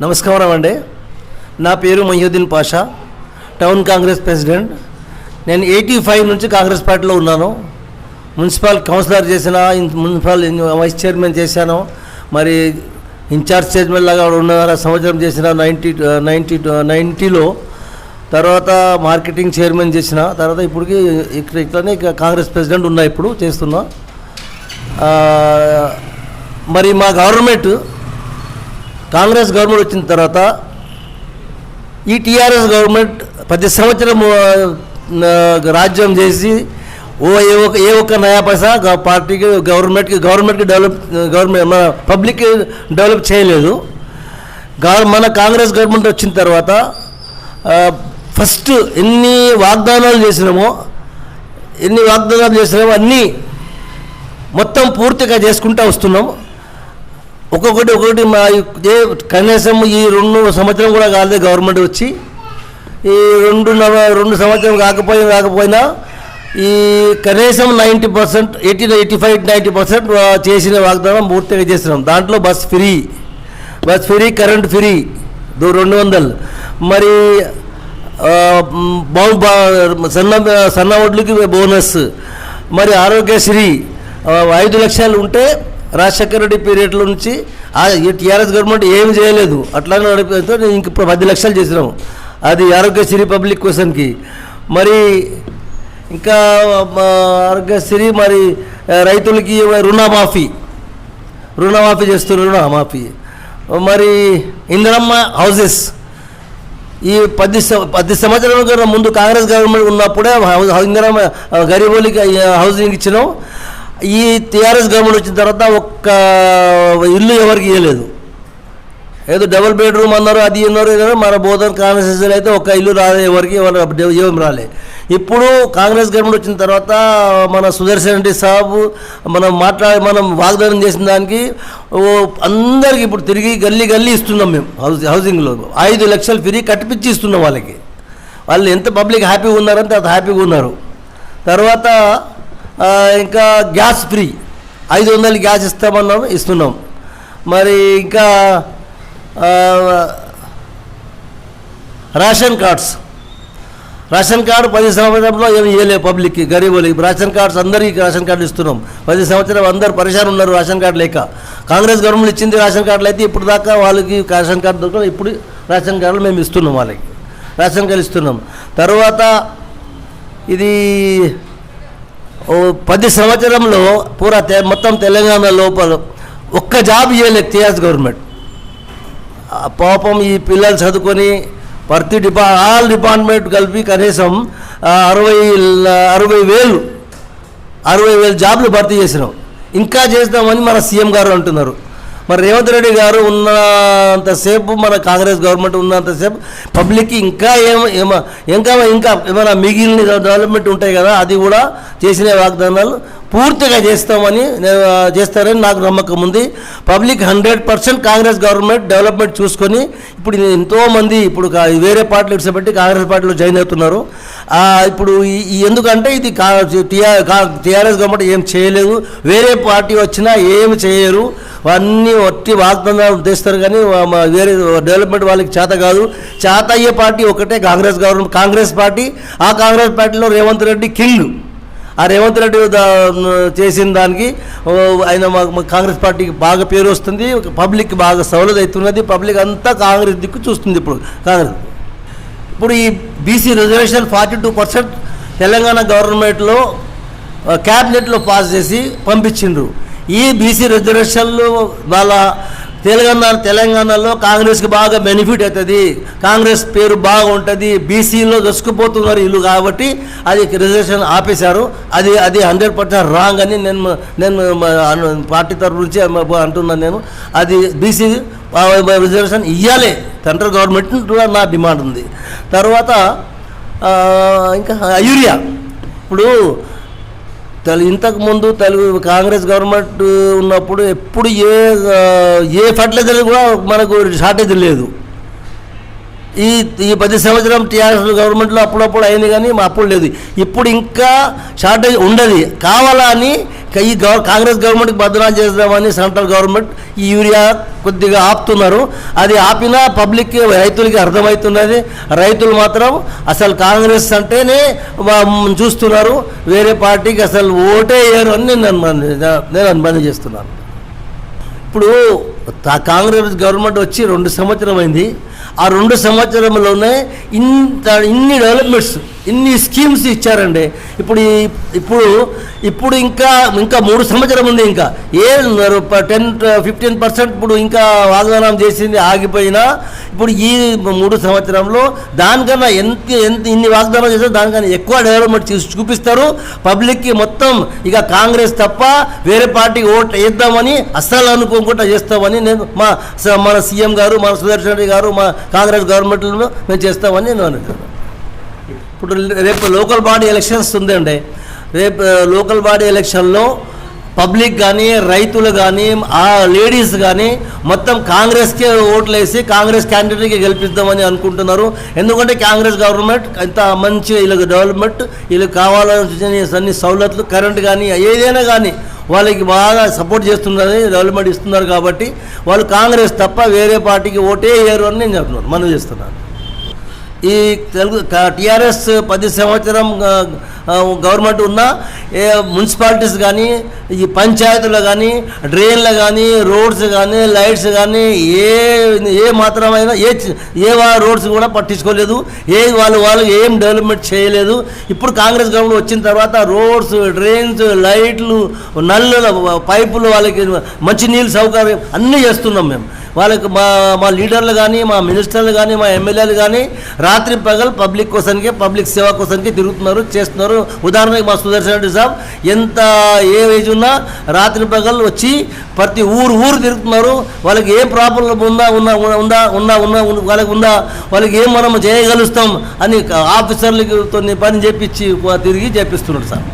నమస్కారం అండి. నా పేరు మొహియుద్దీన్ పాషా, టౌన్ కాంగ్రెస్ ప్రెసిడెంట్. నేను 85 నుంచి కాంగ్రెస్ పార్టీలో ఉన్నాను. మున్సిపల్ కౌన్సిలర్ చేసిన, మున్సిపల్ వైస్ చైర్మన్ చేశాను, మరి ఇన్ఛార్జ్ చైర్మన్ లాగా 2.5 సంవత్సరం చేసిన 90లో. తర్వాత మార్కెటింగ్ చైర్మన్ చేసిన తర్వాత ఇప్పటికి ఇట్లనే కాంగ్రెస్ ప్రెసిడెంట్ ఉన్నా, ఇప్పుడు చేస్తున్నా. మరి మా కాంగ్రెస్ గవర్నమెంట్ వచ్చిన తర్వాత ఈ టీఆర్ఎస్ గవర్నమెంట్ 10 సంవత్సరం రాజ్యం చేసి ఏ ఒక్క నయా పైసా పార్టీకి గవర్నమెంట్కి గవర్నమెంట్ పబ్లిక్ డెవలప్ చేయలేదు. మన కాంగ్రెస్ గవర్నమెంట్ వచ్చిన తర్వాత ఫస్ట్ ఎన్ని వాగ్దానాలు చేసినామో అన్నీ మొత్తం పూర్తిగా చేసుకుంటూ వస్తున్నాం. ఒక్కొక్కటి మా కనీసం ఈ 2 సంవత్సరం కూడా కాలేదు గవర్నమెంట్ వచ్చి. ఈ 2 సంవత్సరం కాకపోయినా ఈ కనీసం 90%, 85-90% చేసిన వాగ్దానం పూర్తిగా చేస్తున్నాం. దాంట్లో బస్ ఫ్రీ, కరెంట్ ఫ్రీ 200, మరి సన్న వడ్లకి బోనస్, మరి ఆరోగ్యశ్రీ 5 లక్షలు ఉంటే రాజశేఖర రెడ్డి పీరియడ్లో నుంచి టీఆర్ఎస్ గవర్నమెంట్ ఏమి చేయలేదు. అట్లానే నడిపితే ఇంక 10 లక్షలు చేసినాము. అది ఆరోగ్యశ్రీ పబ్లిక్ క్వశ్చన్కి. మరి ఇంకా ఆరోగ్యశ్రీ, మరి రైతులకి రుణమాఫీ చేస్తున్నారు, రుణమాఫీ. మరి ఇందిరమ్మ హౌసెస్ ఈ 10 సంవత్సరాల కన్నా ముందు కాంగ్రెస్ గవర్నమెంట్ ఉన్నప్పుడే ఇందిరమ్మ గరీబోలికి హౌసింగ్ ఇచ్చినాం. ఈ టీఆర్ఎస్ గవర్నమెంట్ వచ్చిన తర్వాత ఒక్క ఇల్లు ఎవరికి ఇవ్వలేదు. ఏదో డబుల్ బెడ్రూమ్ అన్నారు, అది అన్నారు. మన బోధన కాన్స్టిట్యూన్సీలో అయితే ఒక్క ఇల్లు రాలే, ఏం రాలే. ఇప్పుడు కాంగ్రెస్ గవర్నమెంట్ వచ్చిన తర్వాత మన సుదర్శన్ రెడ్డి సాబు మనం వాగ్దానం చేసిన దానికి అందరికీ ఇప్పుడు తిరిగి గల్లీ ఇస్తున్నాం. మేము హౌసింగ్లో 5 లక్షలు ఫ్రీ కట్టిపించి ఇస్తున్నాం వాళ్ళకి. వాళ్ళు ఎంత పబ్లిక్ హ్యాపీగా ఉన్నారంటే అంత హ్యాపీగా ఉన్నారు. తర్వాత ఇంకా గ్యాస్ ఫ్రీ 500 గ్యాస్ ఇస్తున్నాం. మరి ఇంకా రేషన్ కార్డు 10 సంవత్సరంలో ఏమి ఇవ్వలేదు పబ్లిక్కి, గరీబులకి. రేషన్ కార్డ్స్ అందరికీ రేషన్ కార్డులు ఇస్తున్నాం. 10 సంవత్సరం అందరు పరిశాన్ ఉన్నారు రేషన్ కార్డు లేక. కాంగ్రెస్ గవర్నమెంట్ ఇచ్చింది రేషన్ కార్డులు అయితే ఇప్పుడు దాకా వాళ్ళకి రేషన్ కార్డు దొరకదు. ఇప్పుడు రేషన్ కార్డులు మేము ఇస్తున్నాం, వాళ్ళకి రేషన్ కార్డు ఇస్తున్నాం. తర్వాత ఇది 10 సంవత్సరంలో మొత్తం తెలంగాణ లోపల ఒక్క జాబ్ ఇవ్వలేదు టీఆర్ఎస్ గవర్నమెంట్. పాపం ఈ పిల్లలు చదువుకొని ప్రతి ఆల్ డిపార్ట్మెంట్ కలిపి కనీసం 60,000 జాబ్లు భర్తీ చేసినాం. ఇంకా చేస్తామని మన సీఎం గారు అంటున్నారు. మరి రేవంత్ రెడ్డి గారు ఉన్నంతసేపు, మన కాంగ్రెస్ గవర్నమెంట్ ఉన్నంతసేపు పబ్లిక్కి ఇంకా ఏమైనా మిగిలిన డెవలప్మెంట్ ఉంటాయి కదా, అది కూడా చేసిన వాగ్దానాలు పూర్తిగా చేస్తారని నాకు నమ్మకం ఉంది. పబ్లిక్ 100% కాంగ్రెస్ గవర్నమెంట్ డెవలప్మెంట్ చూసుకొని ఇప్పుడు ఎంతోమంది ఇప్పుడు వేరే పార్టీలు ఇడిచిపెట్టి కాంగ్రెస్ పార్టీలో జాయిన్ అవుతున్నారు. ఇప్పుడు ఎందుకంటే ఇది టీఆర్ఎస్ గవర్నమెంట్ ఏం చేయలేదు, వేరే పార్టీ వచ్చినా ఏమి చేయరు, అన్నీ ఒట్టి వాగ్దానాలు తెస్తారు. కానీ వేరే డెవలప్మెంట్ వాళ్ళకి చేత కాదు. చేత అయ్యే పార్టీ ఒకటే కాంగ్రెస్ పార్టీ. ఆ కాంగ్రెస్ పార్టీలో రేవంత్ రెడ్డి కింగ్. ఆ రేవంత్ రెడ్డి చేసిన దానికి ఆయన కాంగ్రెస్ పార్టీకి బాగా పేరు వస్తుంది, పబ్లిక్ బాగా సౌలభ్యం అవుతున్నది. పబ్లిక్ అంతా కాంగ్రెస్ దిక్కు చూస్తుంది. ఇప్పుడు ఈ బీసీ రిజర్వేషన్ 42% తెలంగాణ గవర్నమెంట్లో క్యాబినెట్లో పాస్ చేసి పంపించిండ్రు. ఈ బీసీ రిజర్వేషన్లు వాళ్ళ తెలంగాణలో కాంగ్రెస్కి బాగా బెనిఫిట్ అవుతుంది, కాంగ్రెస్ పేరు బాగా ఉంటుంది. బీసీలో దొసుకుపోతున్నారు ఇల్లు కాబట్టి అది రిజర్వేషన్ ఆపేశారు. అది 100% రాంగ్ అని నేను పార్టీ తరఫు నుంచి అంటున్నాను. నేను అది బీసీ రిజర్వేషన్ ఇవ్వాలి, సెంట్రల్ గవర్నమెంట్ కూడా నా డిమాండ్ ఉంది. తర్వాత ఇంకా యూరియా. ఇప్పుడు ఇంతకుముందు కాంగ్రెస్ గవర్నమెంట్ ఉన్నప్పుడు ఎప్పుడు ఏ ఫర్టిలైజర్ కూడా మనకు షార్టేజ్ లేదు. ఈ ఈ 10 సంవత్సరం టీఆర్ఎస్ గవర్నమెంట్లో అప్పుడప్పుడు అయింది కానీ మా అప్పుడు లేదు. ఇప్పుడు ఇంకా షార్టేజ్ ఉండదు. కావాలని ఈ కాంగ్రెస్ గవర్నమెంట్కి బదనాలు చేద్దామని సెంట్రల్ గవర్నమెంట్ ఈ యూరియా కొద్దిగా ఆపుతున్నారు. అది ఆపినా పబ్లిక్కి రైతులకి అర్థమవుతున్నది. రైతులు మాత్రం అసలు కాంగ్రెస్ అంటేనే చూస్తున్నారు, వేరే పార్టీకి అసలు ఓటే వేయరు అని నేను అనుబంధం చేస్తున్నాను. ఇప్పుడు కాంగ్రెస్ గవర్నమెంట్ వచ్చి 2 సంవత్సరం అయింది. ఆ 2 సంవత్సరంలోనే ఇన్ని డెవలప్మెంట్స్, ఇన్ని స్కీమ్స్ ఇచ్చారండి. ఇప్పుడు ఇంకా 3 సంవత్సరం ఉంది. ఇంకా 10-15% ఇప్పుడు ఇంకా వాగ్దానం చేసింది ఆగిపోయినా ఇప్పుడు ఈ 3 సంవత్సరంలో దానికన్నా ఇన్ని వాగ్దానం చేస్తారు, దానికన్నా ఎక్కువ డెవలప్మెంట్ చూపిస్తారు పబ్లిక్కి. మొత్తం ఇక కాంగ్రెస్ తప్ప వేరే పార్టీకి ఓట్ వేద్దామని అస్సలు అనుకోకుండా చేస్తామని మన సీఎం గారు, మన సుదర్శన్ రెడ్డి గారు, మా కాంగ్రెస్ గవర్నమెంట్లో మేము చేస్తామని నేను అనుకుంటున్నాను. ఇప్పుడు రేపు లోకల్ బాడీ ఎలక్షన్స్ ఉందండి. రేపు లోకల్ బాడీ ఎలక్షన్లో పబ్లిక్ కానీ, రైతులు కానీ, ఆ లేడీస్ కానీ మొత్తం కాంగ్రెస్కే ఓట్లు వేసి కాంగ్రెస్ క్యాండిడేట్కి గెలిపిద్దామని అనుకుంటున్నారు. ఎందుకంటే కాంగ్రెస్ గవర్నమెంట్ ఇంత మంచి వీళ్ళకి డెవలప్మెంట్, వీళ్ళకి కావాలని అన్ని సౌలతులు, కరెంట్ కానీ ఏదైనా కానీ వాళ్ళకి బాగా సపోర్ట్ చేస్తున్నారు, డెవలప్మెంట్ ఇస్తున్నారు. కాబట్టి వాళ్ళు కాంగ్రెస్ తప్ప వేరే పార్టీకి ఓటే వేయరు అని నేను చెప్తున్నాను, మనం చేస్తున్నాను. ఈ టీఆర్ఎస్ 10 సంవత్సరం గవర్నమెంట్ ఉన్న మున్సిపాలిటీస్ కానీ, ఈ పంచాయతీలు కానీ, డ్రైన్లు కానీ, రోడ్స్ కానీ, లైట్స్ కానీ ఏ మాత్రమైనా ఏ రోడ్స్ కూడా పట్టించుకోలేదు. వాళ్ళు ఏం డెవలప్మెంట్ చేయలేదు. ఇప్పుడు కాంగ్రెస్ గవర్నమెంట్ వచ్చిన తర్వాత రోడ్స్, డ్రైన్స్, లైట్లు, నల్లుల పైపులు, వాళ్ళకి మంచినీళ్ళు సౌకర్యం అన్నీ చేస్తున్నాం మేము. వాళ్ళకి మా లీడర్లు కానీ, మా మినిస్టర్లు కానీ, మా ఎమ్మెల్యేలు కానీ రాత్రి పగలు పబ్లిక్ కోసానికి, పబ్లిక్ సేవ కోసానికి తిరుగుతున్నారు, చేస్తున్నారు. ఉదాహరణకి మా సుదర్శన్ రెడ్డి సాబ్ ఎంత ఏజ్ ఉన్నా రాత్రి పగలు వచ్చి ప్రతి ఊరు తిరుగుతున్నారు. వాళ్ళకి ఏం ప్రాబ్లం వాళ్ళకి ఏం మనం చేయగలుగుతాం అని ఆఫీసర్లతో పని చేపించి తిరిగి చేపిస్తున్నాడు సార్.